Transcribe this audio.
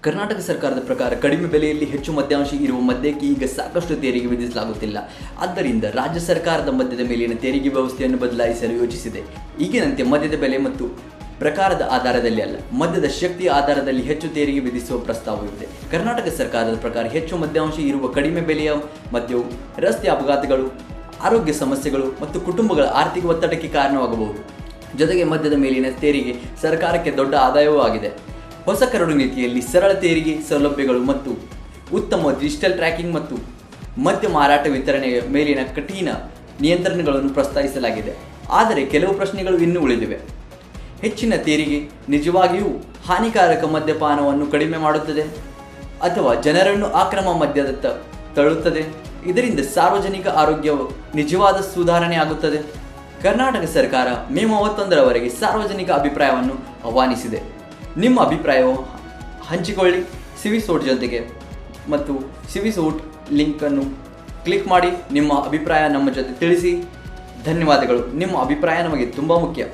ಕರ್ನಾಟಕ ಸರ್ಕಾರದ ಪ್ರಕಾರ ಕಡಿಮೆ ಬೆಲೆಯಲ್ಲಿ ಹೆಚ್ಚು ಮದ್ಯಾಂಶ ಇರುವ ಮದ್ಯಕ್ಕೆ ಈಗ ಸಾಕಷ್ಟು ತೆರಿಗೆ ವಿಧಿಸಲಾಗುತ್ತಿಲ್ಲ. ಆದ್ದರಿಂದ ರಾಜ್ಯ ಸರ್ಕಾರದ ಮದ್ಯದ ಮೇಲಿನ ತೆರಿಗೆ ವ್ಯವಸ್ಥೆಯನ್ನು ಬದಲಾಯಿಸಲು ಯೋಚಿಸಿದೆ. ಈಗಿನಂತೆ ಮದ್ಯದ ಬೆಲೆ ಮತ್ತು ಪ್ರಕಾರದ ಆಧಾರದಲ್ಲಿ ಅಲ್ಲ, ಮದ್ಯದ ಶಕ್ತಿಯ ಆಧಾರದಲ್ಲಿ ಹೆಚ್ಚು ತೆರಿಗೆ ವಿಧಿಸುವ ಪ್ರಸ್ತಾವವಿದೆ. ಕರ್ನಾಟಕ ಸರ್ಕಾರದ ಪ್ರಕಾರ ಹೆಚ್ಚು ಮದ್ಯಾಂಶ ಇರುವ ಕಡಿಮೆ ಬೆಲೆಯ ಮದ್ಯವು ರಸ್ತೆ ಅಪಘಾತಗಳು, ಆರೋಗ್ಯ ಸಮಸ್ಯೆಗಳು ಮತ್ತು ಕುಟುಂಬಗಳ ಆರ್ಥಿಕ ಒತ್ತಡಕ್ಕೆ ಕಾರಣವಾಗಬಹುದು. ಜೊತೆಗೆ ಮದ್ಯದ ಮೇಲಿನ ತೆರಿಗೆ ಸರ್ಕಾರಕ್ಕೆ ದೊಡ್ಡ ಆದಾಯವೂ ಆಗಿದೆ. ಹೊಸ ಕರಡು ನೀತಿಯಲ್ಲಿ ಸರಳ ತೆರಿಗೆ ಸೌಲಭ್ಯಗಳು ಮತ್ತು ಉತ್ತಮ ಡಿಜಿಟಲ್ ಟ್ರ್ಯಾಕಿಂಗ್ ಮತ್ತು ಮದ್ಯ ಮಾರಾಟ ವಿತರಣೆಯ ಮೇಲಿನ ಕಠಿಣ ನಿಯಂತ್ರಣಗಳನ್ನು ಪ್ರಸ್ತಾವಿಸಲಾಗಿದೆ. ಆದರೆ ಕೆಲವು ಪ್ರಶ್ನೆಗಳು ಇನ್ನೂ ಉಳಿದಿವೆ. ಹೆಚ್ಚಿನ ತೆರಿಗೆ ನಿಜವಾಗಿಯೂ ಹಾನಿಕಾರಕ ಮದ್ಯಪಾನವನ್ನು ಕಡಿಮೆ ಮಾಡುತ್ತದೆ ಅಥವಾ ಜನರನ್ನು ಅಕ್ರಮ ಮದ್ಯದತ್ತ ತಳ್ಳುತ್ತದೆ? ಇದರಿಂದ ಸಾರ್ವಜನಿಕ ಆರೋಗ್ಯವು ನಿಜವಾದ ಸುಧಾರಣೆ ಆಗುತ್ತದೆ? ಕರ್ನಾಟಕ ಸರ್ಕಾರ ಮೇ 31ರವರೆಗೆ ಸಾರ್ವಜನಿಕ ಅಭಿಪ್ರಾಯವನ್ನು ಆಹ್ವಾನಿಸಿದೆ. ನಿಮ್ಮ ಅಭಿಪ್ರಾಯವು ಹಂಚಿಕೊಳ್ಳಿ ಸಿವಿಸೋಟ್ ಜೊತೆಗೆ ಮತ್ತು ಸಿವಿಸೋಟ್ ಲಿಂಕನ್ನು ಕ್ಲಿಕ್ ಮಾಡಿ ನಿಮ್ಮ ಅಭಿಪ್ರಾಯ ನಮ್ಮ ಜೊತೆ ತಿಳಿಸಿ. ಧನ್ಯವಾದಗಳು. ನಿಮ್ಮ ಅಭಿಪ್ರಾಯ ನಮಗೆ ತುಂಬ ಮುಖ್ಯ.